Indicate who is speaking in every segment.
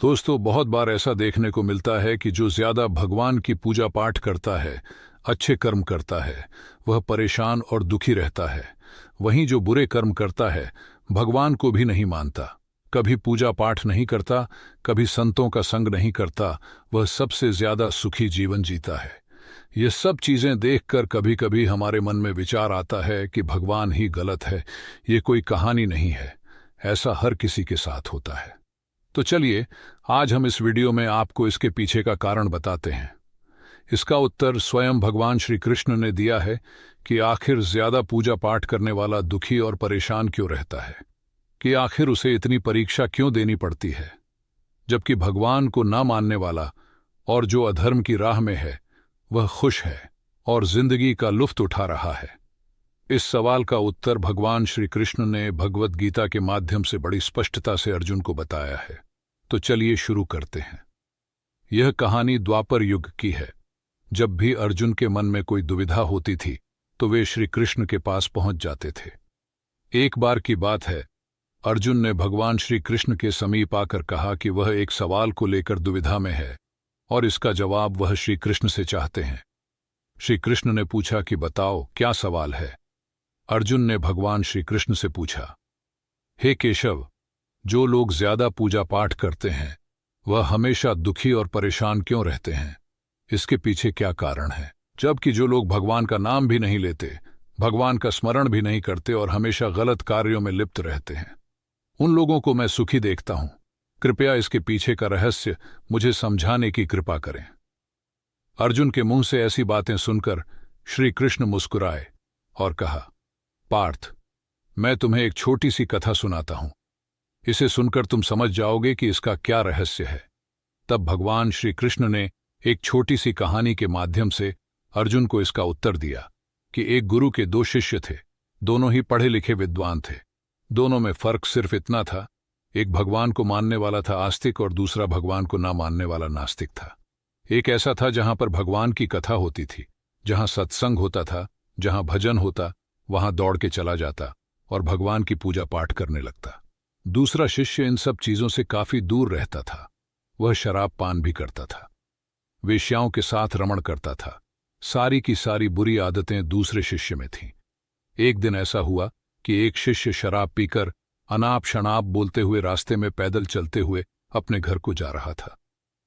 Speaker 1: दोस्तों, बहुत बार ऐसा देखने को मिलता है कि जो ज्यादा भगवान की पूजा पाठ करता है, अच्छे कर्म करता है, वह परेशान और दुखी रहता है। वहीं जो बुरे कर्म करता है, भगवान को भी नहीं मानता, कभी पूजा पाठ नहीं करता, कभी संतों का संग नहीं करता, वह सबसे ज्यादा सुखी जीवन जीता है। ये सब चीजें देखकर कभी कभी हमारे मन में विचार आता है कि भगवान ही गलत है, ये कोई कहानी नहीं है, ऐसा हर किसी के साथ होता है। तो चलिए, आज हम इस वीडियो में आपको इसके पीछे का कारण बताते हैं। इसका उत्तर स्वयं भगवान श्री कृष्ण ने दिया है कि आखिर ज्यादा पूजा पाठ करने वाला दुखी और परेशान क्यों रहता है, कि आखिर उसे इतनी परीक्षा क्यों देनी पड़ती है, जबकि भगवान को ना मानने वाला और जो अधर्म की राह में है वह खुश है और जिंदगी का लुत्फ उठा रहा है। इस सवाल का उत्तर भगवान श्री कृष्ण ने भगवत गीता के माध्यम से बड़ी स्पष्टता से अर्जुन को बताया है। तो चलिए शुरू करते हैं। यह कहानी द्वापर युग की है। जब भी अर्जुन के मन में कोई दुविधा होती थी तो वे श्री कृष्ण के पास पहुंच जाते थे। एक बार की बात है, अर्जुन ने भगवान श्री कृष्ण के समीप आकर कहा कि वह एक सवाल को लेकर दुविधा में है और इसका जवाब वह श्री कृष्ण से चाहते हैं। श्री कृष्ण ने पूछा कि बताओ, क्या सवाल है। अर्जुन ने भगवान श्री कृष्ण से पूछा, हे केशव, जो लोग ज्यादा पूजा पाठ करते हैं वह हमेशा दुखी और परेशान क्यों रहते हैं, इसके पीछे क्या कारण है, जबकि जो लोग भगवान का नाम भी नहीं लेते, भगवान का स्मरण भी नहीं करते और हमेशा गलत कार्यों में लिप्त रहते हैं, उन लोगों को मैं सुखी देखता हूं। कृपया इसके पीछे का रहस्य मुझे समझाने की कृपा करें। अर्जुन के मुंह से ऐसी बातें सुनकर श्री कृष्ण मुस्कुराए और कहा, पार्थ, मैं तुम्हें एक छोटी सी कथा सुनाता हूं। इसे सुनकर तुम समझ जाओगे कि इसका क्या रहस्य है। तब भगवान श्री कृष्ण ने एक छोटी सी कहानी के माध्यम से अर्जुन को इसका उत्तर दिया कि एक गुरु के दो शिष्य थे। दोनों ही पढ़े लिखे विद्वान थे। दोनों में फर्क सिर्फ इतना था, एक भगवान को मानने वाला था आस्तिक और दूसरा भगवान को ना मानने वाला नास्तिक था। एक ऐसा था जहां पर भगवान की कथा होती थी, जहां सत्संग होता था, जहां भजन होता, वहां दौड़ के चला जाता और भगवान की पूजा पाठ करने लगता। दूसरा शिष्य इन सब चीजों से काफी दूर रहता था। वह शराब पान भी करता था, वेश्याओं के साथ रमण करता था। सारी की सारी बुरी आदतें दूसरे शिष्य में थीं। एक दिन ऐसा हुआ कि एक शिष्य शराब पीकर अनाप शनाप बोलते हुए रास्ते में पैदल चलते हुए अपने घर को जा रहा था।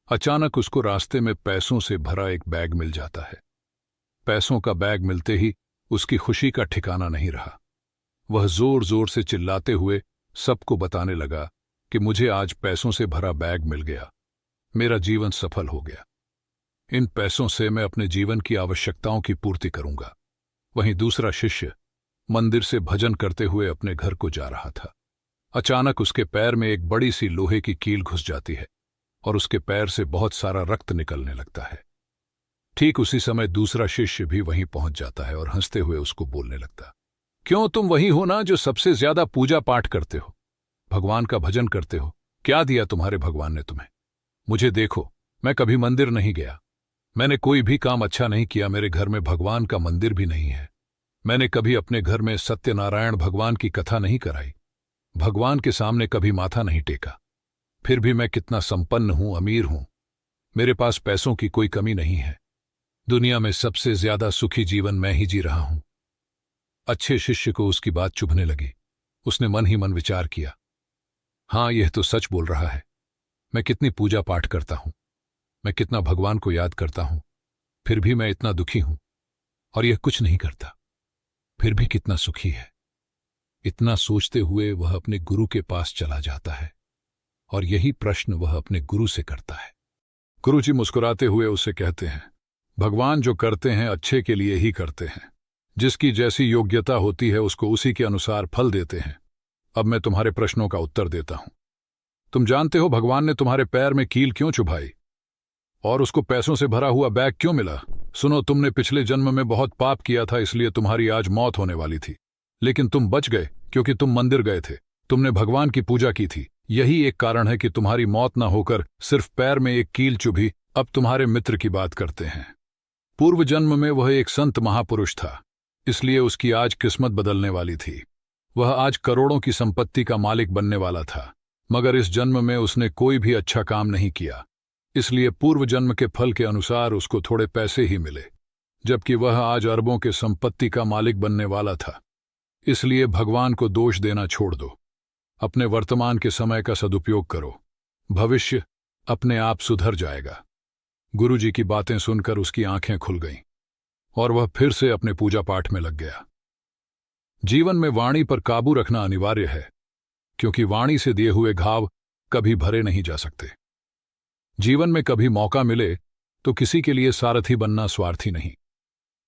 Speaker 1: अचानक उसको रास्ते में पैसों से भरा एक बैग मिल जाता है। पैसों का बैग मिलते ही उसकी खुशी का ठिकाना नहीं रहा। वह जोर जोर से चिल्लाते हुए सबको बताने लगा कि मुझे आज पैसों से भरा बैग मिल गया, मेरा जीवन सफल हो गया। इन पैसों से मैं अपने जीवन की आवश्यकताओं की पूर्ति करूंगा। वहीं दूसरा शिष्य मंदिर से भजन करते हुए अपने घर को जा रहा था। अचानक उसके पैर में एक बड़ी सी लोहे की कील घुस जाती है और उसके पैर से बहुत सारा रक्त निकलने लगता है। ठीक उसी समय दूसरा शिष्य भी वहीं पहुंच जाता है और हंसते हुए उसको बोलने लगता, क्यों, तुम वही हो ना जो सबसे ज्यादा पूजा पाठ करते हो, भगवान का भजन करते हो। क्या दिया तुम्हारे भगवान ने तुम्हें? मुझे देखो, मैं कभी मंदिर नहीं गया, मैंने कोई भी काम अच्छा नहीं किया, मेरे घर में भगवान का मंदिर भी नहीं है, मैंने कभी अपने घर में सत्यनारायण भगवान की कथा नहीं कराई, भगवान के सामने कभी माथा नहीं टेका। फिर भी मैं कितना संपन्न हूं, अमीर हूं, मेरे पास पैसों की कोई कमी नहीं है, दुनिया में सबसे ज्यादा सुखी जीवन मैं ही जी रहा हूं। अच्छे शिष्य को उसकी बात चुभने लगी। उसने मन ही मन विचार किया, हां, यह तो सच बोल रहा है, मैं कितनी पूजा पाठ करता हूं, मैं कितना भगवान को याद करता हूं, फिर भी मैं इतना दुखी हूं, और यह कुछ नहीं करता, फिर भी कितना सुखी है। इतना सोचते हुए वह अपने गुरु के पास चला जाता है और यही प्रश्न वह अपने गुरु से करता है। गुरुजी मुस्कुराते हुए उसे कहते हैं, भगवान जो करते हैं अच्छे के लिए ही करते हैं, जिसकी जैसी योग्यता होती है उसको उसी के अनुसार फल देते हैं। अब मैं तुम्हारे प्रश्नों का उत्तर देता हूं। तुम जानते हो भगवान ने तुम्हारे पैर में कील क्यों चुभाई और उसको पैसों से भरा हुआ बैग क्यों मिला? सुनो, तुमने पिछले जन्म में बहुत पाप किया था, इसलिए तुम्हारी आज मौत होने वाली थी, लेकिन तुम बच गए क्योंकि तुम मंदिर गए थे, तुमने भगवान की पूजा की थी। यही एक कारण है कि तुम्हारी मौत न होकर सिर्फ पैर में एक कील चुभी। अब तुम्हारे मित्र की बात करते हैं। पूर्व जन्म में वह एक संत महापुरुष था, इसलिए उसकी आज किस्मत बदलने वाली थी। वह आज करोड़ों की संपत्ति का मालिक बनने वाला था, मगर इस जन्म में उसने कोई भी अच्छा काम नहीं किया, इसलिए पूर्व जन्म के फल के अनुसार उसको थोड़े पैसे ही मिले, जबकि वह आज अरबों के संपत्ति का मालिक बनने वाला था। इसलिए भगवान को दोष देना छोड़ दो, अपने वर्तमान के समय का सदुपयोग करो, भविष्य अपने आप सुधर जाएगा। गुरुजी की बातें सुनकर उसकी आंखें खुल गईं और वह फिर से अपने पूजा पाठ में लग गया। जीवन में वाणी पर काबू रखना अनिवार्य है, क्योंकि वाणी से दिए हुए घाव कभी भरे नहीं जा सकते। जीवन में कभी मौका मिले तो किसी के लिए सारथी बनना स्वार्थी नहीं।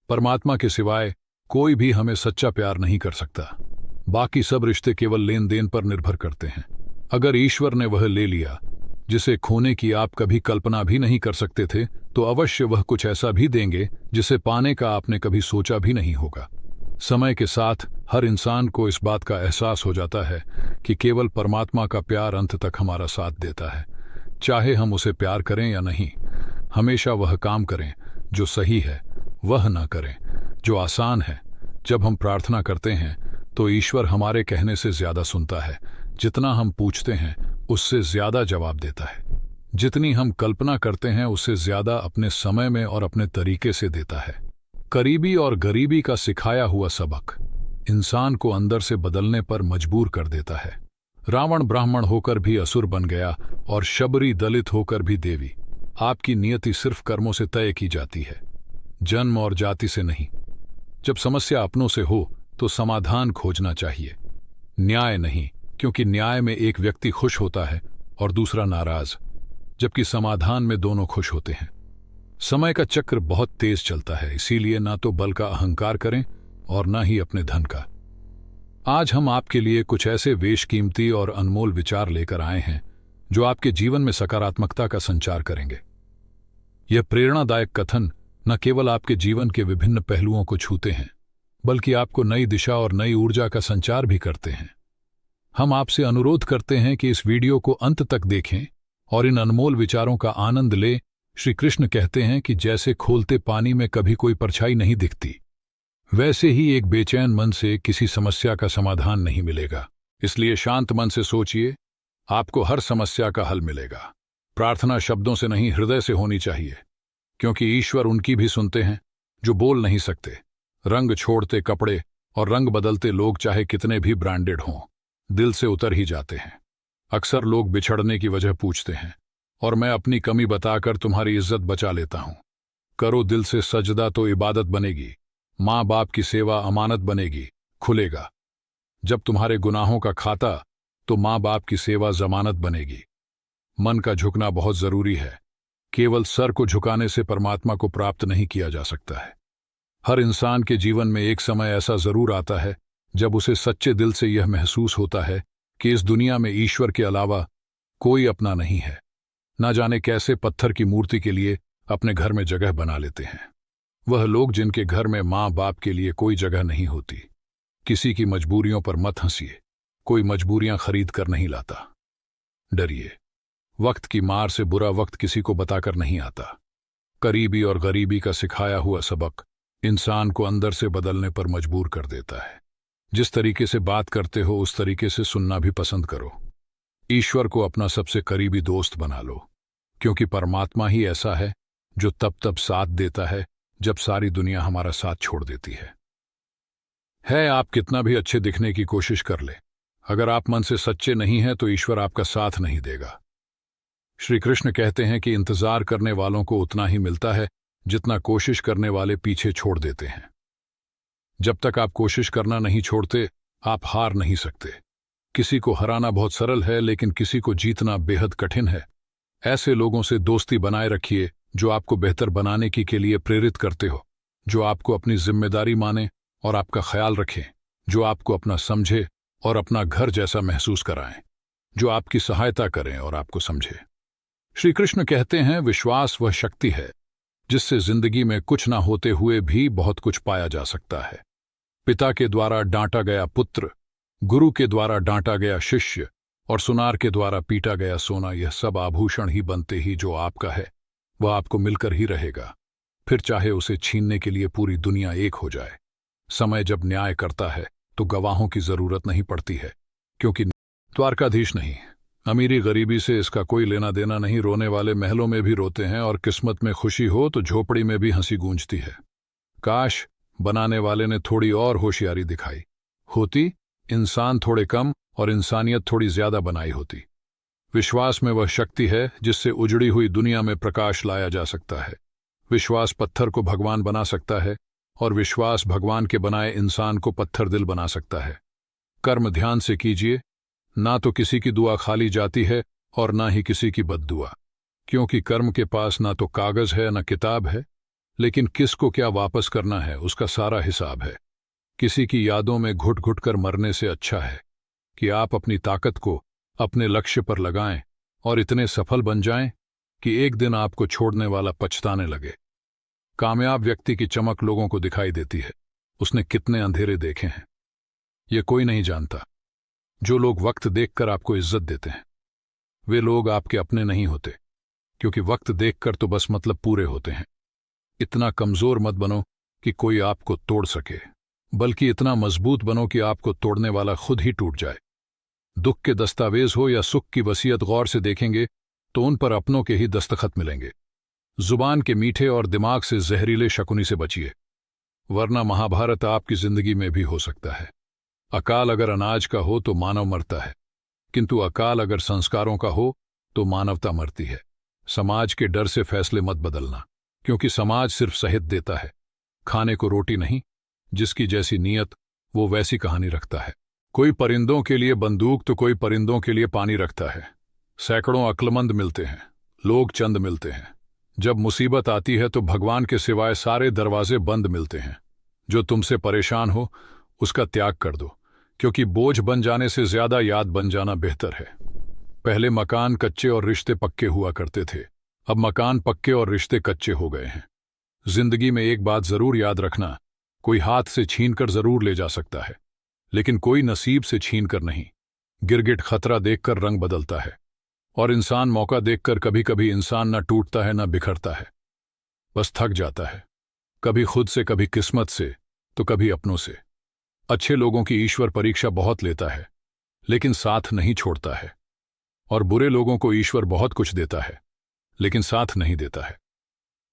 Speaker 1: परमात्मा के सिवाय कोई भी हमें सच्चा प्यार नहीं कर सकता। बाकी सब रिश्ते केवल लेन देन पर निर्भर करते हैं। अगर ईश्वर ने वह ले लिया जिसे खोने की आप कभी कल्पना भी नहीं कर सकते थे, तो अवश्य वह कुछ ऐसा भी देंगे जिसे पाने का आपने कभी सोचा भी नहीं होगा। समय के साथ हर इंसान को इस बात का एहसास हो जाता है कि केवल परमात्मा का प्यार अंत तक हमारा साथ देता है। चाहे हम उसे प्यार करें या नहीं, हमेशा वह काम करें जो सही है, वह न करें जो आसान है। जब हम प्रार्थना करते हैं तो ईश्वर हमारे कहने से ज्यादा सुनता है। जितना हम पूछते हैं उससे ज्यादा जवाब देता है। जितनी हम कल्पना करते हैं उससे ज्यादा अपने समय में और अपने तरीके से देता है। करीबी और गरीबी का सिखाया हुआ सबक इंसान को अंदर से बदलने पर मजबूर कर देता है। रावण ब्राह्मण होकर भी असुर बन गया और शबरी दलित होकर भी देवी। आपकी नियति सिर्फ कर्मों से तय की जाती है, जन्म और जाति से नहीं। जब समस्या अपनों से हो तो समाधान खोजना चाहिए, न्याय नहीं, क्योंकि न्याय में एक व्यक्ति खुश होता है और दूसरा नाराज, जबकि समाधान में दोनों खुश होते हैं। समय का चक्र बहुत तेज चलता है, इसीलिए ना तो बल का अहंकार करें और ना ही अपने धन का। आज हम आपके लिए कुछ ऐसे बेशकीमती और अनमोल विचार लेकर आए हैं जो आपके जीवन में सकारात्मकता का संचार करेंगे। यह प्रेरणादायक कथन न केवल आपके जीवन के विभिन्न पहलुओं को छूते हैं, बल्कि आपको नई दिशा और नई ऊर्जा का संचार भी करते हैं। हम आपसे अनुरोध करते हैं कि इस वीडियो को अंत तक देखें और इन अनमोल विचारों का आनंद लें। श्री कृष्ण कहते हैं कि जैसे खोलते पानी में कभी कोई परछाई नहीं दिखती, वैसे ही एक बेचैन मन से किसी समस्या का समाधान नहीं मिलेगा। इसलिए शांत मन से सोचिए, आपको हर समस्या का हल मिलेगा। प्रार्थना शब्दों से नहीं, हृदय से होनी चाहिए, क्योंकि ईश्वर उनकी भी सुनते हैं जो बोल नहीं सकते। रंग छोड़ते कपड़े और रंग बदलते लोग चाहे कितने भी ब्रांडेड हों, दिल से उतर ही जाते हैं। अक्सर लोग बिछड़ने की वजह पूछते हैं और मैं अपनी कमी बताकर तुम्हारी इज्जत बचा लेता हूं। करो दिल से सजदा तो इबादत बनेगी, माँ बाप की सेवा अमानत बनेगी, खुलेगा। जब तुम्हारे गुनाहों का खाता तो माँ बाप की सेवा जमानत बनेगी। मन का झुकना बहुत जरूरी है। केवल सर को झुकाने से परमात्मा को प्राप्त नहीं किया जा सकता है। हर इंसान के जीवन में एक समय ऐसा जरूर आता है जब उसे सच्चे दिल से यह महसूस होता है कि इस दुनिया में ईश्वर के अलावा कोई अपना नहीं है। ना जाने कैसे पत्थर की मूर्ति के लिए अपने घर में जगह बना लेते हैं वह लोग जिनके घर में माँ बाप के लिए कोई जगह नहीं होती। किसी की मजबूरियों पर मत हंसिए, कोई मजबूरियां खरीद कर नहीं लाता। डरिए, वक्त की मार से बुरा वक्त किसी को बताकर नहीं आता। करीबी और गरीबी का सिखाया हुआ सबक इंसान को अंदर से बदलने पर मजबूर कर देता है। जिस तरीके से बात करते हो उस तरीके से सुनना भी पसंद करो। ईश्वर को अपना सबसे करीबी दोस्त बना लो, क्योंकि परमात्मा ही ऐसा है जो तब साथ देता है जब सारी दुनिया हमारा साथ छोड़ देती है। आप कितना भी अच्छे दिखने की कोशिश कर ले, अगर आप मन से सच्चे नहीं हैं तो ईश्वर आपका साथ नहीं देगा। श्री कृष्ण कहते हैं कि इंतजार करने वालों को उतना ही मिलता है जितना कोशिश करने वाले पीछे छोड़ देते हैं। जब तक आप कोशिश करना नहीं छोड़ते, आप हार नहीं सकते। किसी को हराना बहुत सरल है, लेकिन किसी को जीतना बेहद कठिन है। ऐसे लोगों से दोस्ती बनाए रखिए जो आपको बेहतर बनाने के लिए प्रेरित करते हो, जो आपको अपनी जिम्मेदारी माने और आपका ख्याल रखें, जो आपको अपना समझे और अपना घर जैसा महसूस कराएं, जो आपकी सहायता करें और आपको समझे। श्री कृष्ण कहते हैं, विश्वास वह शक्ति है जिससे जिंदगी में कुछ ना होते हुए भी बहुत कुछ पाया जा सकता है। पिता के द्वारा डांटा गया पुत्र, गुरु के द्वारा डांटा गया शिष्य और सुनार के द्वारा पीटा गया सोना, यह सब आभूषण ही बनते ही जो आपका है वह आपको मिलकर ही रहेगा, फिर चाहे उसे छीनने के लिए पूरी दुनिया एक हो जाए। समय जब न्याय करता है तो गवाहों की जरूरत नहीं पड़ती है, क्योंकि द्वारकाधीश नहीं, अमीरी गरीबी से इसका कोई लेना देना नहीं। रोने वाले महलों में भी रोते हैं और किस्मत में खुशी हो तो झोपड़ी में भी हंसी गूंजती है। काश बनाने वाले ने थोड़ी और होशियारी दिखाई होती, इंसान थोड़े कम और इंसानियत थोड़ी ज्यादा बनाई होती। विश्वास में वह शक्ति है जिससे उजड़ी हुई दुनिया में प्रकाश लाया जा सकता है। विश्वास पत्थर को भगवान बना सकता है और विश्वास भगवान के बनाए इंसान को पत्थर दिल बना सकता है। कर्म ध्यान से कीजिए, ना तो किसी की दुआ खाली जाती है और ना ही किसी की बद्दुआ, क्योंकि कर्म के पास ना तो कागज है ना किताब है, लेकिन किसको क्या वापस करना है उसका सारा हिसाब है। किसी की यादों में घुट घुट कर मरने से अच्छा है कि आप अपनी ताकत को अपने लक्ष्य पर लगाएं और इतने सफल बन जाएं कि एक दिन आपको छोड़ने वाला पछताने लगे। कामयाब व्यक्ति की चमक लोगों को दिखाई देती है, उसने कितने अंधेरे देखे हैं ये कोई नहीं जानता। जो लोग वक्त देखकर आपको इज्जत देते हैं वे लोग आपके अपने नहीं होते, क्योंकि वक्त देखकर तो बस मतलब पूरे होते हैं। इतना कमजोर मत बनो कि कोई आपको तोड़ सके, बल्कि इतना मजबूत बनो कि आपको तोड़ने वाला खुद ही टूट जाए। दुख के दस्तावेज हो या सुख की वसीयत गौर से देखेंगे तो उन पर अपनों के ही दस्तखत मिलेंगे। जुबान के मीठे और दिमाग से जहरीले शकुनी से बचिए, वरना महाभारत आपकी जिंदगी में भी हो सकता है। अकाल अगर अनाज का हो तो मानव मरता है, किंतु अकाल अगर संस्कारों का हो तो मानवता मरती है। समाज के डर से फैसले मत बदलना, क्योंकि समाज सिर्फ सहित देता है, खाने को रोटी नहीं। जिसकी जैसी नीयत वो वैसी कहानी रखता है। कोई परिंदों के लिए बंदूक तो कोई परिंदों के लिए पानी रखता है। सैकड़ों अक्लमंद मिलते हैं, लोग चंद मिलते हैं। जब मुसीबत आती है तो भगवान के सिवाय सारे दरवाजे बंद मिलते हैं। जो तुमसे परेशान हो उसका त्याग कर दो, क्योंकि बोझ बन जाने से ज्यादा याद बन जाना बेहतर है। पहले मकान कच्चे और रिश्ते पक्के हुआ करते थे, अब मकान पक्के और रिश्ते कच्चे हो गए हैं। जिंदगी में एक बात जरूर याद रखना, कोई हाथ से छीनकर जरूर ले जा सकता है, लेकिन कोई नसीब से छीनकर नहीं। गिरगिट खतरा देखकर रंग बदलता है और इंसान मौका देखकर कभी कभी इंसान न टूटता है न बिखरता है, बस थक जाता है, कभी खुद से, कभी किस्मत से, तो कभी अपनों से। अच्छे लोगों की ईश्वर परीक्षा बहुत लेता है लेकिन साथ नहीं छोड़ता है, और बुरे लोगों को ईश्वर बहुत कुछ देता है लेकिन साथ नहीं देता है।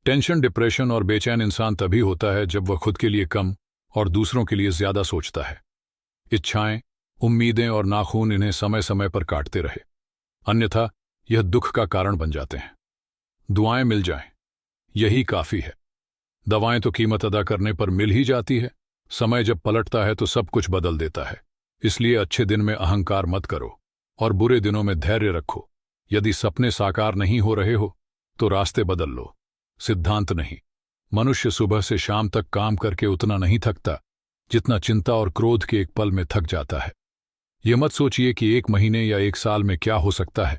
Speaker 1: टेंशन, डिप्रेशन और बेचैन इंसान तभी होता है जब वह खुद के लिए कम और दूसरों के लिए ज्यादा सोचता है। इच्छाएं, उम्मीदें और नाखून इन्हें समय समय पर काटते रहे, अन्यथा यह दुख का कारण बन जाते हैं। दुआएं मिल जाएं, यही काफी है। दवाएं तो कीमत अदा करने पर मिल ही जाती है। समय जब पलटता है तो सब कुछ बदल देता है। इसलिए अच्छे दिन में अहंकार मत करो और बुरे दिनों में धैर्य रखो। यदि सपने साकार नहीं हो रहे हो तो रास्ते बदल लो, सिद्धांत नहीं। मनुष्य सुबह से शाम तक काम करके उतना नहीं थकता जितना चिंता और क्रोध के एक पल में थक जाता है। यह मत सोचिए कि 1 महीने या 1 साल में क्या हो सकता है,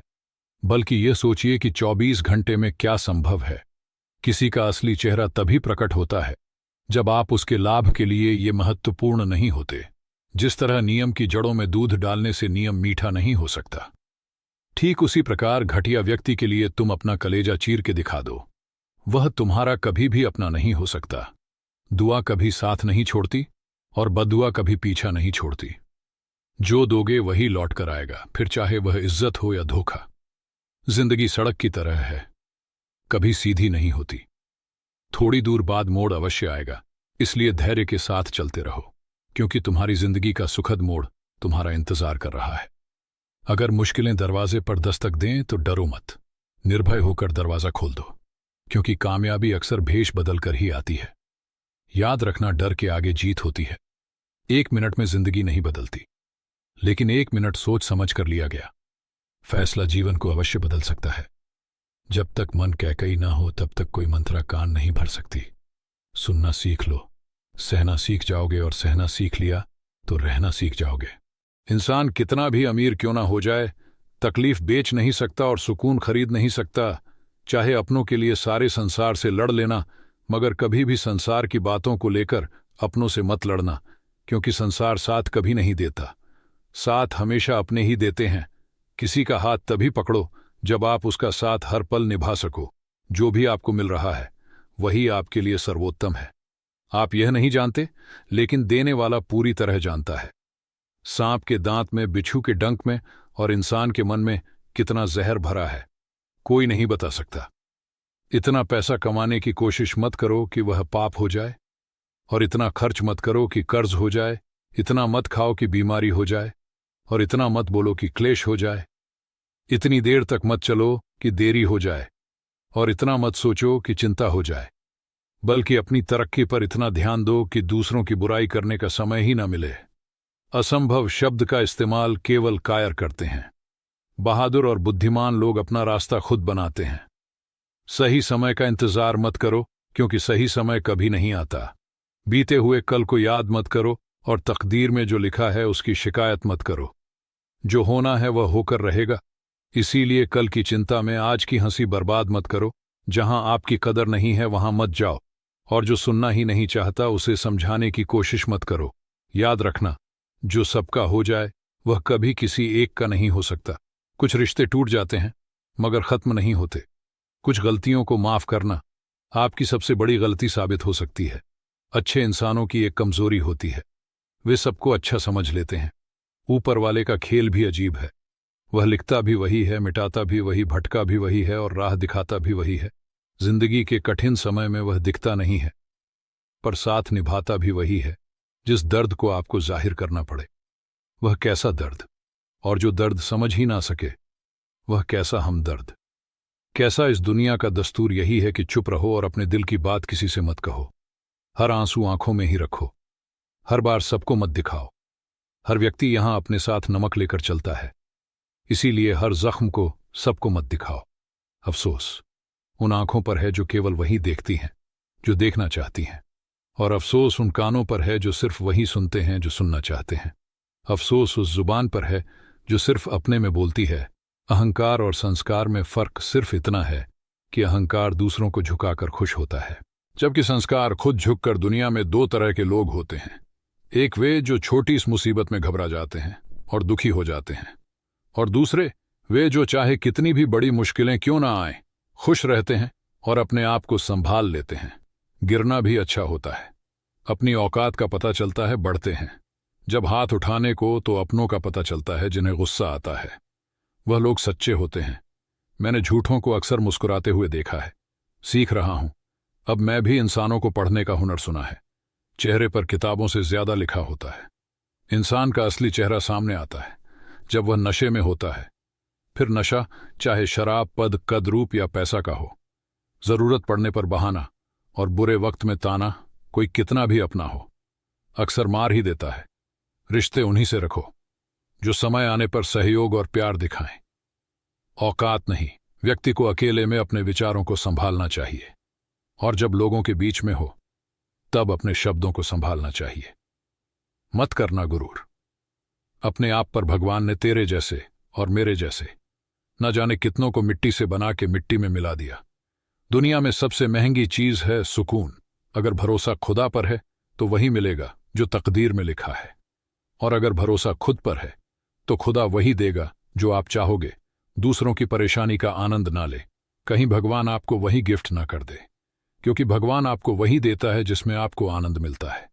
Speaker 1: बल्कि यह सोचिए कि 24 घंटे में क्या संभव है। किसी का असली चेहरा तभी प्रकट होता है जब आप उसके लाभ के लिए ये महत्वपूर्ण नहीं होते। जिस तरह नियम की जड़ों में दूध डालने से नियम मीठा नहीं हो सकता, ठीक उसी प्रकार घटिया व्यक्ति के लिए तुम अपना कलेजा चीर के दिखा दो, वह तुम्हारा कभी भी अपना नहीं हो सकता। दुआ कभी साथ नहीं छोड़ती और बदुआ कभी पीछा नहीं छोड़ती। जो दोगे वही लौट कर आएगा, फिर चाहे वह इज्जत हो या धोखा। जिंदगी सड़क की तरह है, कभी सीधी नहीं होती। थोड़ी दूर बाद मोड़ अवश्य आएगा, इसलिए धैर्य के साथ चलते रहो, क्योंकि तुम्हारी जिंदगी का सुखद मोड़ तुम्हारा इंतजार कर रहा है। अगर मुश्किलें दरवाजे पर दस्तक दें तो डरो मत, निर्भय होकर दरवाजा खोल दो, क्योंकि कामयाबी अक्सर भेष बदल कर ही आती है। याद रखना, डर के आगे जीत होती है। 1 मिनट में जिंदगी नहीं बदलती, लेकिन 1 मिनट सोच समझ कर लिया गया फैसला जीवन को अवश्य बदल सकता है। जब तक मन कैकई ना हो तब तक कोई मंत्रा कान नहीं भर सकती। सुनना सीख लो, सहना सीख जाओगे, और सहना सीख लिया तो रहना सीख जाओगे। इंसान कितना भी अमीर क्यों ना हो जाए, तकलीफ बेच नहीं सकता और सुकून खरीद नहीं सकता। चाहे अपनों के लिए सारे संसार से लड़ लेना, मगर कभी भी संसार की बातों को लेकर अपनों से मत लड़ना, क्योंकि संसार साथ कभी नहीं देता, साथ हमेशा अपने ही देते हैं। किसी का हाथ तभी पकड़ो जब आप उसका साथ हर पल निभा सको। जो भी आपको मिल रहा है वही आपके लिए सर्वोत्तम है। आप यह नहीं जानते, लेकिन देने वाला पूरी तरह जानता है। सांप के दांत में, बिच्छू के डंक में और इंसान के मन में कितना जहर भरा है, कोई नहीं बता सकता। इतना पैसा कमाने की कोशिश मत करो कि वह पाप हो जाए, और इतना खर्च मत करो कि कर्ज हो जाए। इतना मत खाओ कि बीमारी हो जाए, और इतना मत बोलो कि क्लेश हो जाए। इतनी देर तक मत चलो कि देरी हो जाए, और इतना मत सोचो कि चिंता हो जाए। बल्कि अपनी तरक्की पर इतना ध्यान दो कि दूसरों की बुराई करने का समय ही ना मिले। असंभव शब्द का इस्तेमाल केवल कायर करते हैं। बहादुर और बुद्धिमान लोग अपना रास्ता खुद बनाते हैं। सही समय का इंतजार मत करो, क्योंकि सही समय कभी नहीं आता। बीते हुए कल को याद मत करो, और तकदीर में जो लिखा है उसकी शिकायत मत करो। जो होना है वह होकर रहेगा। इसीलिए कल की चिंता में आज की हंसी बर्बाद मत करो। जहां आपकी कदर नहीं है वहां मत जाओ, और जो सुनना ही नहीं चाहता उसे समझाने की कोशिश मत करो। याद रखना, जो सबका हो जाए वह कभी किसी एक का नहीं हो सकता। कुछ रिश्ते टूट जाते हैं मगर खत्म नहीं होते। कुछ गलतियों को माफ करना आपकी सबसे बड़ी गलती साबित हो सकती है। अच्छे इंसानों की एक कमजोरी होती है, वे सबको अच्छा समझ लेते हैं। ऊपर वाले का खेल भी अजीब है। वह लिखता भी वही है, मिटाता भी वही, भटका भी वही है और राह दिखाता भी वही है। जिंदगी के कठिन समय में वह दिखता नहीं है, पर साथ निभाता भी वही है जिस दर्द को आपको जाहिर करना पड़े। वह कैसा दर्द, और जो दर्द समझ ही ना सके वह कैसा हमदर्द। कैसा इस दुनिया का दस्तूर यही है कि चुप रहो और अपने दिल की बात किसी से मत कहो। हर आंसू आंखों में ही रखो। हर बार सबको मत दिखाओ। हर व्यक्ति यहां अपने साथ नमक लेकर चलता है, इसीलिए हर जख्म को सबको मत दिखाओ। अफसोस उन आंखों पर है जो केवल वही देखती हैं जो देखना चाहती हैं, और अफसोस उन कानों पर है जो सिर्फ वही सुनते हैं जो सुनना चाहते हैं। अफसोस उस जुबान पर है जो सिर्फ अपने में बोलती है। अहंकार और संस्कार में फर्क सिर्फ इतना है कि अहंकार दूसरों को झुकाकर खुश होता है, जबकि संस्कार खुद झुककर। दुनिया में दो तरह के लोग होते हैं। एक वे जो छोटी इस मुसीबत में घबरा जाते हैं और दुखी हो जाते हैं, और दूसरे वे जो चाहे कितनी भी बड़ी मुश्किलें क्यों ना आए खुश रहते हैं और अपने आप को संभाल लेते हैं। गिरना भी अच्छा होता है। अपनी औकात का पता चलता है, बढ़ते हैं। जब हाथ उठाने को तो अपनों का पता चलता है जिन्हें गुस्सा आता है। वह लोग सच्चे होते हैं। मैंने झूठों को अक्सर मुस्कुराते हुए देखा है। सीख रहा हूं। अब मैं भी इंसानों को पढ़ने का हुनर सुना है। चेहरे पर किताबों से ज्यादा लिखा होता है। इंसान का असली चेहरा सामने आता है जब वह नशे में होता है। फिर नशा चाहे शराब, पद, कद, रूप या पैसा का हो, जरूरत पड़ने पर बहाना और बुरे वक्त में ताना कोई कितना भी अपना हो, अक्सर मार ही देता है। रिश्ते उन्हीं से रखो जो समय आने पर सहयोग और प्यार दिखाएं। औकात नहीं, व्यक्ति को अकेले में अपने विचारों को संभालना चाहिए, और जब लोगों के बीच में हो तब अपने शब्दों को संभालना चाहिए। मत करना गुरूर। अपने आप पर भगवान ने तेरे जैसे और मेरे जैसे न जाने कितनों को मिट्टी से बना के मिट्टी में मिला दिया। दुनिया में सबसे महंगी चीज है सुकून। अगर भरोसा खुदा पर है तो वही मिलेगा जो तकदीर में लिखा है, और अगर भरोसा खुद पर है तो खुदा वही देगा जो आप चाहोगे। दूसरों की परेशानी का आनंद ना ले, कहीं भगवान आपको वही गिफ्ट ना कर दे, क्योंकि भगवान आपको वही देता है जिसमें आपको आनंद मिलता है।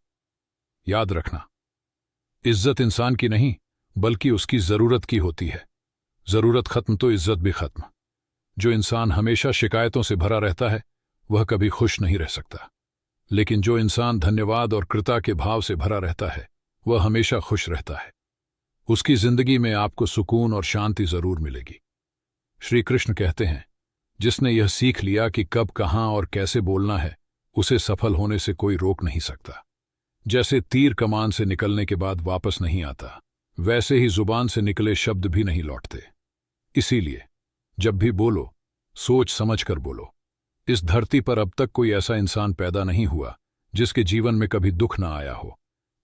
Speaker 1: याद रखना, इज्जत इंसान की नहीं बल्कि उसकी जरूरत की होती है। जरूरत खत्म तो इज्जत भी खत्म। जो इंसान हमेशा शिकायतों से भरा रहता है वह कभी खुश नहीं रह सकता, लेकिन जो इंसान धन्यवाद और कृतज्ञता के भाव से भरा रहता है वह हमेशा खुश रहता है। उसकी जिंदगी में आपको सुकून और शांति जरूर मिलेगी। श्री कृष्ण कहते हैं, जिसने यह सीख लिया कि कब, कहां और कैसे बोलना है, उसे सफल होने से कोई रोक नहीं सकता। जैसे तीर कमान से निकलने के बाद वापस नहीं आता, वैसे ही जुबान से निकले शब्द भी नहीं लौटते। इसीलिए जब भी बोलो सोच समझ कर बोलो। इस धरती पर अब तक कोई ऐसा इंसान पैदा नहीं हुआ जिसके जीवन में कभी दुख ना आया हो,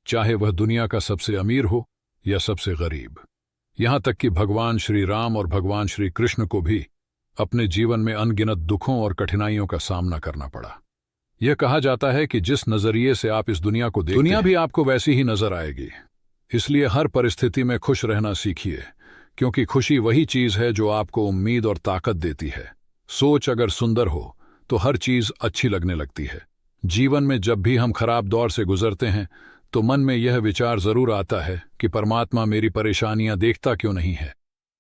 Speaker 1: चाहे वह दुनिया का सबसे अमीर हो या सबसे गरीब। यहां तक कि भगवान श्री राम और भगवान श्री कृष्ण को भी अपने जीवन में अनगिनत दुखों और कठिनाइयों का सामना करना पड़ा। यह कहा जाता है कि जिस नजरिए से आप इस दुनिया को देखते हैं, दुनिया भी आपको वैसी ही नजर आएगी। इसलिए हर परिस्थिति में खुश रहना सीखिए, क्योंकि खुशी वही चीज है जो आपको उम्मीद और ताकत देती है। सोच अगर सुंदर हो तो हर चीज अच्छी लगने लगती है। जीवन में जब भी हम खराब दौर से गुजरते हैं तो मन में यह विचार जरूर आता है कि परमात्मा मेरी परेशानियां देखता क्यों नहीं है,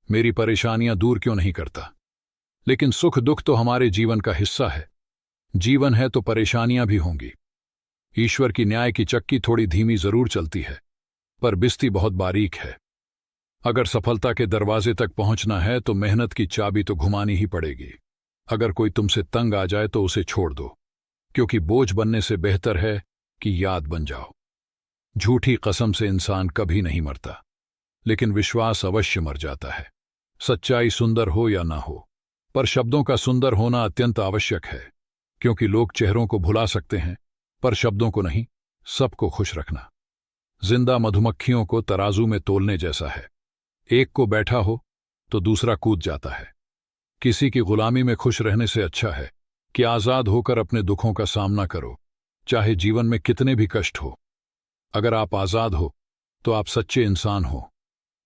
Speaker 1: मेरी परेशानियां दूर क्यों नहीं करता। लेकिन सुख दुख तो हमारे जीवन का हिस्सा है। जीवन है तो परेशानियां भी होंगी। ईश्वर की न्याय की चक्की थोड़ी धीमी जरूर चलती है, पर बिस्ती बहुत बारीक है। अगर सफलता के दरवाजे तक पहुंचना है तो मेहनत की चाबी तो घुमानी ही पड़ेगी। अगर कोई तुमसे तंग आ जाए तो उसे छोड़ दो, क्योंकि बोझ बनने से बेहतर है कि याद बन जाओ। झूठी कसम से इंसान कभी नहीं मरता, लेकिन विश्वास अवश्य मर जाता है। सच्चाई सुंदर हो या ना हो, पर शब्दों का सुंदर होना अत्यंत आवश्यक है, क्योंकि लोग चेहरों को भुला सकते हैं पर शब्दों को नहीं। सबको खुश रखना जिंदा मधुमक्खियों को तराजू में तोलने जैसा है। एक को बैठा हो तो दूसरा कूद जाता है। किसी की गुलामी में खुश रहने से अच्छा है कि आजाद होकर अपने दुखों का सामना करो, चाहे जीवन में कितने भी कष्ट हो। अगर आप आजाद हो तो आप सच्चे इंसान हो।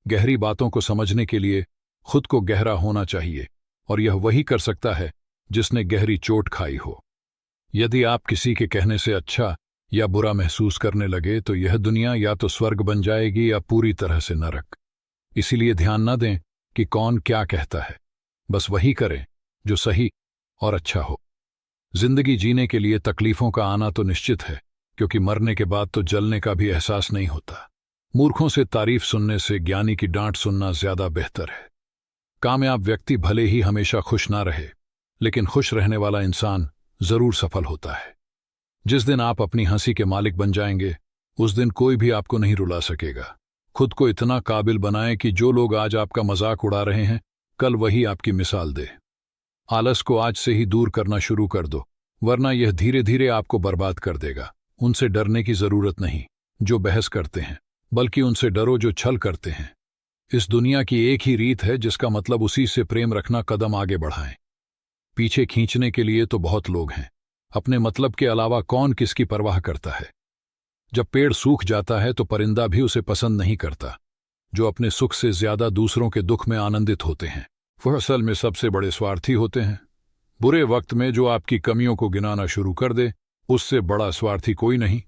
Speaker 1: गहरी बातों को समझने के लिए खुद को गहरा होना चाहिए, और यह वही कर सकता है जिसने गहरी चोट खाई हो। यदि आप किसी के कहने से अच्छा या बुरा महसूस करने लगे तो यह दुनिया या तो स्वर्ग बन जाएगी या पूरी तरह से नरक। इसीलिए ध्यान न दें कि कौन क्या कहता है, बस वही करें जो सही और अच्छा हो। जिंदगी जीने के लिए तकलीफों का आना तो निश्चित है, क्योंकि मरने के बाद तो जलने का भी एहसास नहीं होता। मूर्खों से तारीफ सुनने से ज्ञानी की डांट सुनना ज्यादा बेहतर है। कामयाब व्यक्ति भले ही हमेशा खुश ना रहे, लेकिन खुश रहने वाला इंसान जरूर सफल होता है। जिस दिन आप अपनी हंसी के मालिक बन जाएंगे, उस दिन कोई भी आपको नहीं रुला सकेगा। खुद को इतना काबिल बनाएं कि जो लोग आज आपका मजाक उड़ा रहे हैं, कल वही आपकी मिसाल दे। आलस को आज से ही दूर करना शुरू कर दो, वरना यह धीरे धीरे आपको बर्बाद कर देगा। उनसे डरने की जरूरत नहीं जो बहस करते हैं, बल्कि उनसे डरो जो छल करते हैं। इस दुनिया की एक ही रीत है जिसका मतलब उसी से प्रेम रखना, कदम आगे बढ़ाएं। पीछे खींचने के लिए तो बहुत लोग हैं, अपने मतलब के अलावा कौन किसकी परवाह करता है। जब पेड़ सूख जाता है तो परिंदा भी उसे पसंद नहीं करता। जो अपने सुख से ज्यादा दूसरों के दुख में आनंदित होते हैं, वह असल में सबसे बड़े स्वार्थी होते हैं। बुरे वक्त में जो आपकी कमियों को गिनाना शुरू कर दे, उससे बड़ा स्वार्थी कोई नहीं।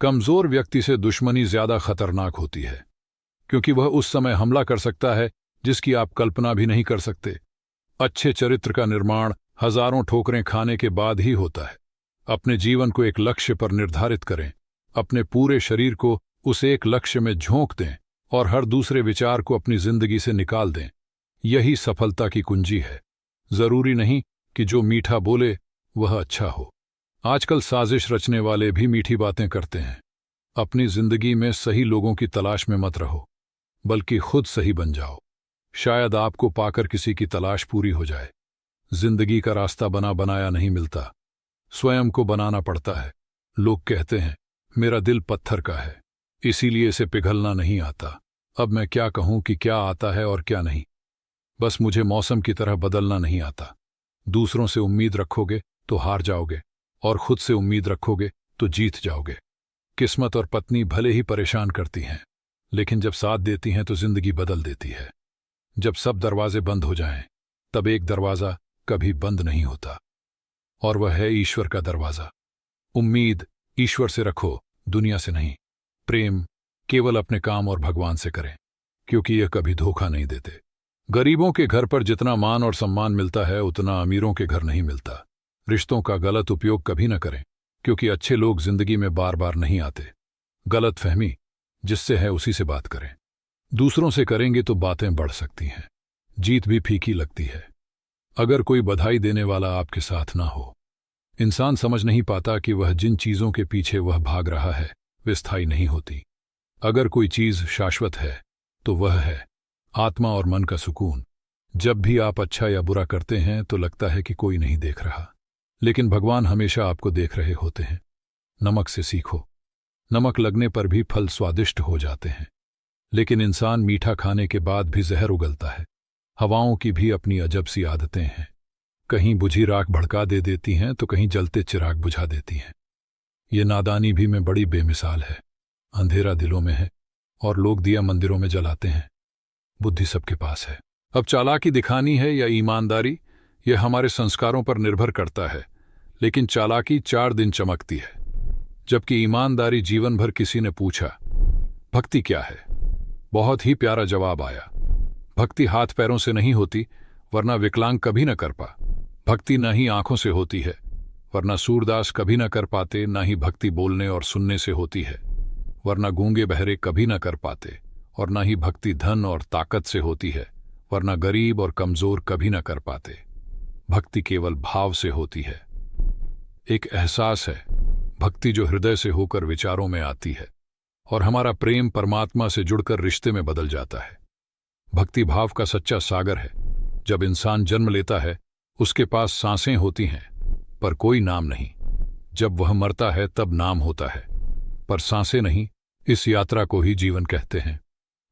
Speaker 1: कमजोर व्यक्ति से दुश्मनी ज्यादा खतरनाक होती है, क्योंकि वह उस समय हमला कर सकता है जिसकी आप कल्पना भी नहीं कर सकते। अच्छे चरित्र का निर्माण हजारों ठोकरें खाने के बाद ही होता है। अपने जीवन को एक लक्ष्य पर निर्धारित करें, अपने पूरे शरीर को उस एक लक्ष्य में झोंक दें और हर दूसरे विचार को अपनी जिंदगी से निकाल दें। यही सफलता की कुंजी है। जरूरी नहीं कि जो मीठा बोले वह अच्छा हो। आजकल साजिश रचने वाले भी मीठी बातें करते हैं। अपनी जिंदगी में सही लोगों की तलाश में मत रहो, बल्कि खुद सही बन जाओ। शायद आपको पाकर किसी की तलाश पूरी हो जाए। जिंदगी का रास्ता बना बनाया नहीं मिलता, स्वयं को बनाना पड़ता है। लोग कहते हैं मेरा दिल पत्थर का है, इसीलिए इसे पिघलना नहीं आता। अब मैं क्या कहूं कि क्या आता है और क्या नहीं। बस मुझे मौसम की तरह बदलना नहीं आता। दूसरों से उम्मीद रखोगे तो हार जाओगे, और खुद से उम्मीद रखोगे तो जीत जाओगे। किस्मत और पत्नी भले ही परेशान करती हैं, लेकिन जब साथ देती हैं तो जिंदगी बदल देती है। जब सब दरवाजे बंद हो जाएं, तब एक दरवाजा कभी बंद नहीं होता, और वह है ईश्वर का दरवाजा। उम्मीद ईश्वर से रखो, दुनिया से नहीं। प्रेम केवल अपने काम और भगवान से करें, क्योंकि यह कभी धोखा नहीं देते। गरीबों के घर पर जितना मान और सम्मान मिलता है, उतना अमीरों के घर नहीं मिलता। रिश्तों का गलत उपयोग कभी न करें, क्योंकि अच्छे लोग जिंदगी में बार बार नहीं आते। गलत फहमी जिससे है उसी से बात करें। दूसरों से करेंगे तो बातें बढ़ सकती हैं, जीत भी फीकी लगती है। अगर कोई बधाई देने वाला आपके साथ ना हो, इंसान समझ नहीं पाता कि वह जिन चीजों के पीछे वह भाग रहा है वे स्थायी नहीं होती। अगर कोई चीज शाश्वत है तो वह है आत्मा और मन का सुकून। जब भी आप अच्छा या बुरा करते हैं तो लगता है कि कोई नहीं देख रहा, लेकिन भगवान हमेशा आपको देख रहे होते हैं। नमक से सीखो। नमक लगने पर भी फल स्वादिष्ट हो जाते हैं, लेकिन इंसान मीठा खाने के बाद भी जहर उगलता है। हवाओं की भी अपनी अजब सी आदतें हैं, कहीं बुझी राख भड़का दे देती हैं तो कहीं जलते चिराग बुझा देती हैं। ये नादानी भी में बड़ी बेमिसाल है। अंधेरा दिलों में है और लोग दिया मंदिरों में जलाते हैं। बुद्धि सबके पास है। अब चालाकी दिखानी है या ईमानदारी, यह हमारे संस्कारों पर निर्भर करता है। लेकिन चालाकी 4 दिन चमकती है, जबकि ईमानदारी जीवन भर। किसी ने पूछा भक्ति क्या है? बहुत ही प्यारा जवाब आया, भक्ति हाथ पैरों से नहीं होती, वरना विकलांग कभी न कर पा। भक्ति न ही आंखों से होती है, वरना सूरदास कभी न कर पाते। न ही भक्ति बोलने और सुनने से होती है, वरना गूंगे बहरे कभी न कर पाते। और न ही भक्ति धन और ताकत से होती है, वरना गरीब और कमजोर कभी न कर पाते। भक्ति केवल भाव से होती है, एक एहसास है। भक्ति जो हृदय से होकर विचारों में आती है और हमारा प्रेम परमात्मा से जुड़कर रिश्ते में बदल जाता है। भक्ति भाव का सच्चा सागर है। जब इंसान जन्म लेता है, उसके पास सांसें होती हैं, पर कोई नाम नहीं। जब वह मरता है तब नाम होता है, पर सांसें नहीं। इस यात्रा को ही जीवन कहते हैं।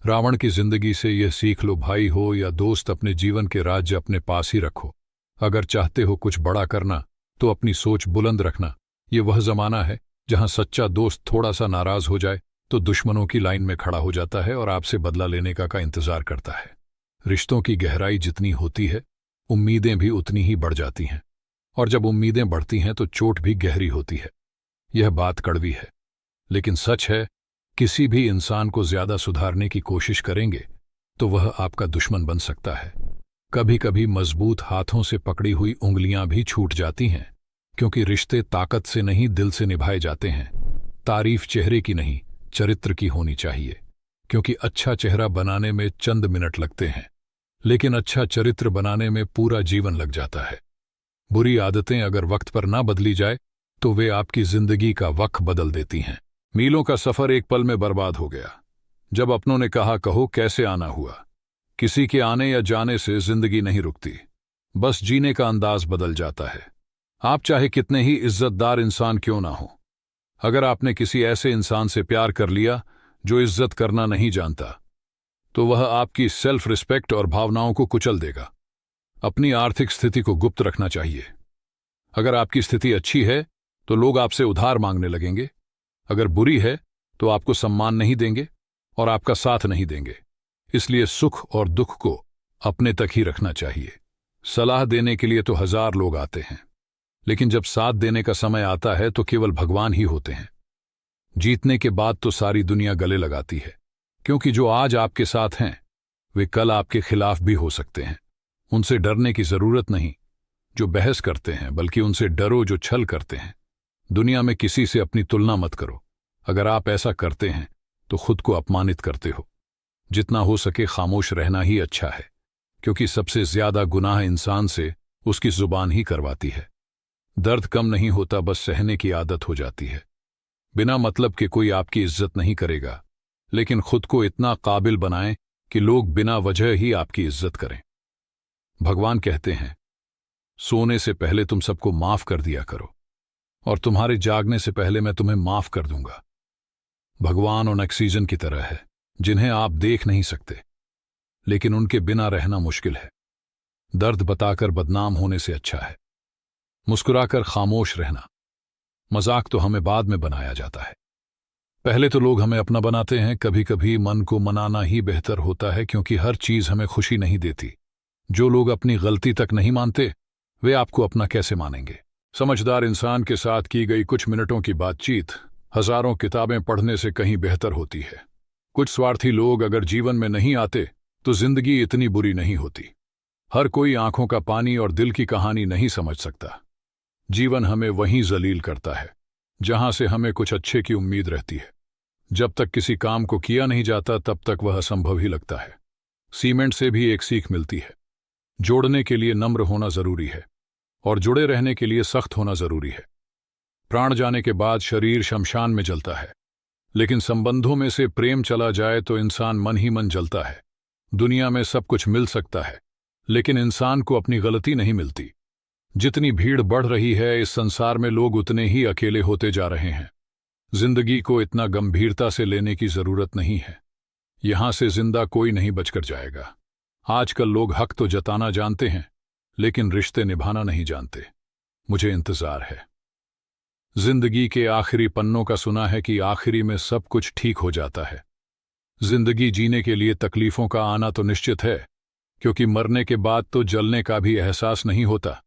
Speaker 1: रावण की जिंदगी से यह सीख लो, भाई हो या दोस्त, अपने जीवन के राज्य अपने पास ही रखो। अगर चाहते हो कुछ बड़ा करना तो अपनी सोच बुलंद रखना। ये वह जमाना है जहां सच्चा दोस्त थोड़ा सा नाराज हो जाए तो दुश्मनों की लाइन में खड़ा हो जाता है और आपसे बदला लेने का इंतजार करता है। रिश्तों की गहराई जितनी होती है, उम्मीदें भी उतनी ही बढ़ जाती हैं, और जब उम्मीदें बढ़ती हैं तो चोट भी गहरी होती है। यह बात कड़वी है, लेकिन सच है। किसी भी इंसान को ज्यादा सुधारने की कोशिश करेंगे तो वह आपका दुश्मन बन सकता है। कभी कभी मजबूत हाथों से पकड़ी हुई उंगलियां भी छूट जाती हैं, क्योंकि रिश्ते ताकत से नहीं दिल से निभाए जाते हैं। तारीफ चेहरे की नहीं, चरित्र की होनी चाहिए, क्योंकि अच्छा चेहरा बनाने में चंद मिनट लगते हैं, लेकिन अच्छा चरित्र बनाने में पूरा जीवन लग जाता है। बुरी आदतें अगर वक्त पर ना बदली जाए तो वे आपकी जिंदगी का वक्त बदल देती हैं। मीलों का सफर एक पल में बर्बाद हो गया। जब अपनों ने कहा कहो कैसे आना हुआ। किसी के आने या जाने से जिंदगी नहीं रुकती, बस जीने का अंदाज बदल जाता है। आप चाहे कितने ही इज्जतदार इंसान क्यों ना हो, अगर आपने किसी ऐसे इंसान से प्यार कर लिया जो इज्जत करना नहीं जानता, तो वह आपकी सेल्फ रिस्पेक्ट और भावनाओं को कुचल देगा। अपनी आर्थिक स्थिति को गुप्त रखना चाहिए। अगर आपकी स्थिति अच्छी है तो लोग आपसे उधार मांगने लगेंगे, अगर बुरी है तो आपको सम्मान नहीं देंगे और आपका साथ नहीं देंगे। इसलिए सुख और दुख को अपने तक ही रखना चाहिए। सलाह देने के लिए तो 1000 लोग आते हैं, लेकिन जब साथ देने का समय आता है तो केवल भगवान ही होते हैं। जीतने के बाद तो सारी दुनिया गले लगाती है, क्योंकि जो आज आपके साथ हैं वे कल आपके खिलाफ भी हो सकते हैं। उनसे डरने की जरूरत नहीं जो बहस करते हैं, बल्कि उनसे डरो जो छल करते हैं। दुनिया में किसी से अपनी तुलना मत करो। अगर आप ऐसा करते हैं तो खुद को अपमानित करते हो। जितना हो सके खामोश रहना ही अच्छा है, क्योंकि सबसे ज्यादा गुनाह इंसान से उसकी जुबान ही करवाती है। दर्द कम नहीं होता, बस सहने की आदत हो जाती है। बिना मतलब के कोई आपकी इज्जत नहीं करेगा, लेकिन खुद को इतना काबिल बनाएं कि लोग बिना वजह ही आपकी इज्जत करें। भगवान कहते हैं, सोने से पहले तुम सबको माफ कर दिया करो, और तुम्हारे जागने से पहले मैं तुम्हें माफ कर दूंगा। भगवान उन ऑक्सीजन की तरह है जिन्हें आप देख नहीं सकते, लेकिन उनके बिना रहना मुश्किल है। दर्द बताकर बदनाम होने से अच्छा है मुस्कुराकर खामोश रहना। मजाक तो हमें बाद में बनाया जाता है, पहले तो लोग हमें अपना बनाते हैं। कभी कभी मन को मनाना ही बेहतर होता है, क्योंकि हर चीज हमें खुशी नहीं देती। जो लोग अपनी गलती तक नहीं मानते, वे आपको अपना कैसे मानेंगे। समझदार इंसान के साथ की गई कुछ मिनटों की बातचीत हजारों किताबें पढ़ने से कहीं बेहतर होती है। कुछ स्वार्थी लोग अगर जीवन में नहीं आते तो जिंदगी इतनी बुरी नहीं होती। हर कोई आंखों का पानी और दिल की कहानी नहीं समझ सकता। जीवन हमें वहीं जलील करता है जहां से हमें कुछ अच्छे की उम्मीद रहती है। जब तक किसी काम को किया नहीं जाता तब तक वह असंभव ही लगता है। सीमेंट से भी एक सीख मिलती है, जोड़ने के लिए नम्र होना जरूरी है और जुड़े रहने के लिए सख्त होना जरूरी है। प्राण जाने के बाद शरीर शमशान में जलता है, लेकिन संबंधों में से प्रेम चला जाए तो इंसान मन ही मन जलता है। दुनिया में सब कुछ मिल सकता है, लेकिन इंसान को अपनी गलती नहीं मिलती। जितनी भीड़ बढ़ रही है इस संसार में, लोग उतने ही अकेले होते जा रहे हैं। जिंदगी को इतना गंभीरता से लेने की जरूरत नहीं है। यहां से जिंदा कोई नहीं बचकर जाएगा। आजकल लोग हक तो जताना जानते हैं, लेकिन रिश्ते निभाना नहीं जानते। मुझे इंतजार है। जिंदगी के आखिरी पन्नों का सुना है कि आखिरी में सब कुछ ठीक हो जाता है। जिंदगी जीने के लिए तकलीफों का आना तो निश्चित है, क्योंकि मरने के बाद तो जलने का भी एहसास नहीं होता।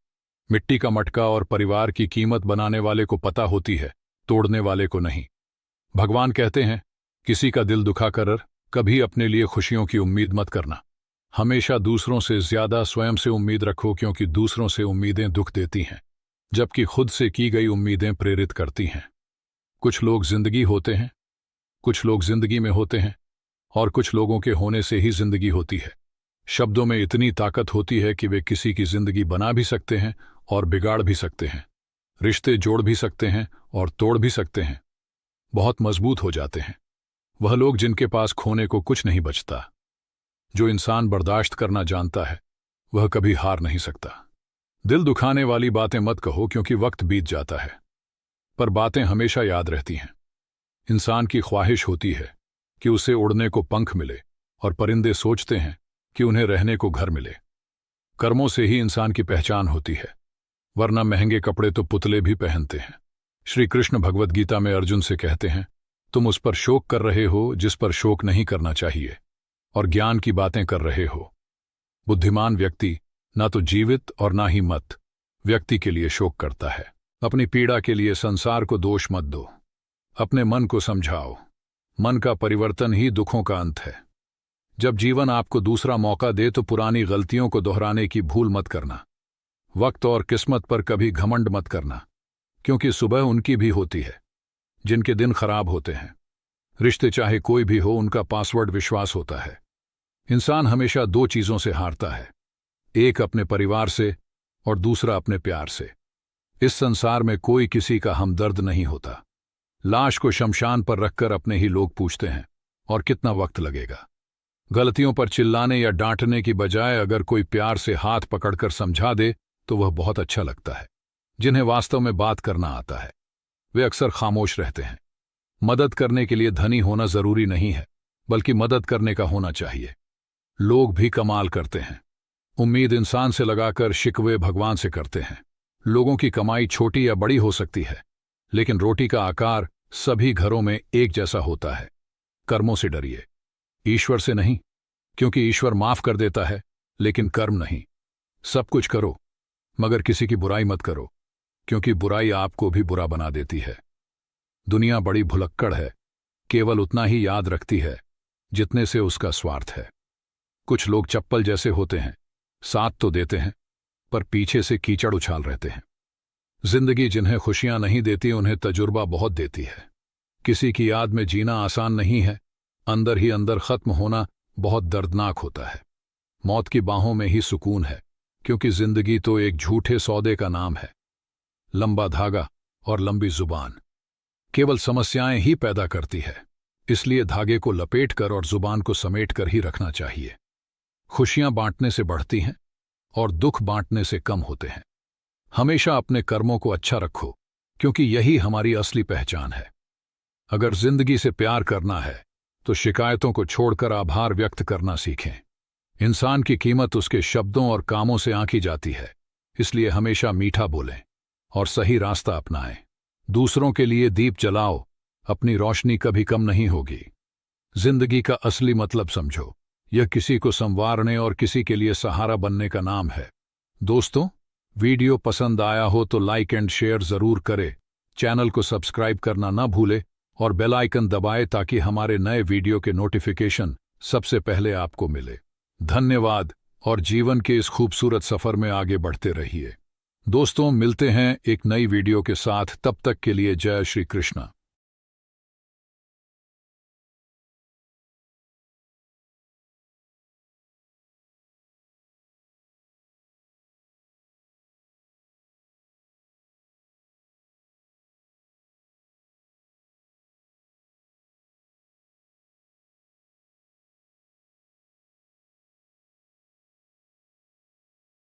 Speaker 1: मिट्टी का मटका और परिवार की कीमत बनाने वाले को पता होती है, तोड़ने वाले को नहीं। भगवान कहते हैं, किसी का दिल दुखा कर कभी अपने लिए खुशियों की उम्मीद मत करना। हमेशा दूसरों से ज्यादा स्वयं से उम्मीद रखो, क्योंकि दूसरों से उम्मीदें दुख देती हैं, जबकि खुद से की गई उम्मीदें प्रेरित करती हैं। कुछ लोग जिंदगी होते हैं, कुछ लोग जिंदगी में होते हैं, और कुछ लोगों के होने से ही जिंदगी होती है। शब्दों में इतनी ताकत होती है कि वे किसी की जिंदगी बना भी सकते हैं और बिगाड़ भी सकते हैं। रिश्ते जोड़ भी सकते हैं और तोड़ भी सकते हैं। बहुत मजबूत हो जाते हैं वह लोग जिनके पास खोने को कुछ नहीं बचता। जो इंसान बर्दाश्त करना जानता है वह कभी हार नहीं सकता। दिल दुखाने वाली बातें मत कहो, क्योंकि वक्त बीत जाता है, पर बातें हमेशा याद रहती हैं। इंसान की ख्वाहिश होती है कि उसे उड़ने को पंख मिले, और परिंदे सोचते हैं कि उन्हें रहने को घर मिले। कर्मों से ही इंसान की पहचान होती है, वरना महंगे कपड़े तो पुतले भी पहनते हैं। श्री कृष्ण भगवद गीता में अर्जुन से कहते हैं, तुम उस पर शोक कर रहे हो जिस पर शोक नहीं करना चाहिए, और ज्ञान की बातें कर रहे हो। बुद्धिमान व्यक्ति ना तो जीवित और ना ही मत व्यक्ति के लिए शोक करता है। अपनी पीड़ा के लिए संसार को दोष मत दो, अपने मन को समझाओ। मन का परिवर्तन ही दुखों का अंत है। जब जीवन आपको दूसरा मौका दे तो पुरानी गलतियों को दोहराने की भूल मत करना। वक्त और किस्मत पर कभी घमंड मत करना, क्योंकि सुबह उनकी भी होती है जिनके दिन खराब होते हैं। रिश्ते चाहे कोई भी हो, उनका पासवर्ड विश्वास होता है। इंसान हमेशा दो चीजों से हारता है, एक अपने परिवार से और दूसरा अपने प्यार से। इस संसार में कोई किसी का हमदर्द नहीं होता। लाश को शमशान पर रखकर अपने ही लोग पूछते हैं, और कितना वक्त लगेगा। गलतियों पर चिल्लाने या डांटने की बजाय अगर कोई प्यार से हाथ पकड़कर समझा दे तो वह बहुत अच्छा लगता है। जिन्हें वास्तव में बात करना आता है वे अक्सर खामोश रहते हैं। मदद करने के लिए धनी होना जरूरी नहीं है, बल्कि मदद करने का होना चाहिए। लोग भी कमाल करते हैं। उम्मीद इंसान से लगाकर शिकवे भगवान से करते हैं। लोगों की कमाई छोटी या बड़ी हो सकती है, लेकिन रोटी का आकार सभी घरों में एक जैसा होता है। कर्मों से डरिए, ईश्वर से नहीं, क्योंकि ईश्वर माफ कर देता है, लेकिन कर्म नहीं। सब कुछ करो मगर किसी की बुराई मत करो, क्योंकि बुराई आपको भी बुरा बना देती है। दुनिया बड़ी भुलक्कड़ है, केवल उतना ही याद रखती है जितने से उसका स्वार्थ है। कुछ लोग चप्पल जैसे होते हैं, साथ तो देते हैं पर पीछे से कीचड़ उछाल रहते हैं। जिंदगी जिन्हें खुशियां नहीं देती उन्हें तजुर्बा बहुत देती है। किसी की याद में जीना आसान नहीं है, अंदर ही अंदर खत्म होना बहुत दर्दनाक होता है। मौत की बाहों में ही सुकून है, क्योंकि जिंदगी तो एक झूठे सौदे का नाम है। लंबा धागा और लंबी जुबान केवल समस्याएं ही पैदा करती है, इसलिए धागे को लपेटकर और जुबान को समेटकर ही रखना चाहिए। खुशियां बांटने से बढ़ती हैं और दुख बांटने से कम होते हैं। हमेशा अपने कर्मों को अच्छा रखो, क्योंकि यही हमारी असली पहचान है। अगर जिंदगी से प्यार करना है तो शिकायतों को छोड़कर आभार व्यक्त करना सीखें। इंसान की कीमत उसके शब्दों और कामों से आंकी जाती है, इसलिए हमेशा मीठा बोलें और सही रास्ता अपनाएं। दूसरों के लिए दीप जलाओ, अपनी रोशनी कभी कम नहीं होगी। जिंदगी का असली मतलब समझो, यह किसी को संवारने और किसी के लिए सहारा बनने का नाम है। दोस्तों, वीडियो पसंद आया हो तो लाइक एंड शेयर जरूर करें। चैनल को सब्सक्राइब करना ना भूले और बेल आइकन दबाएं ताकि हमारे नए वीडियो के नोटिफिकेशन सबसे पहले आपको मिले। धन्यवाद, और जीवन के इस खूबसूरत सफर में आगे बढ़ते रहिए। दोस्तों, मिलते हैं एक नई वीडियो के साथ। तब तक के लिए जय श्री कृष्ण।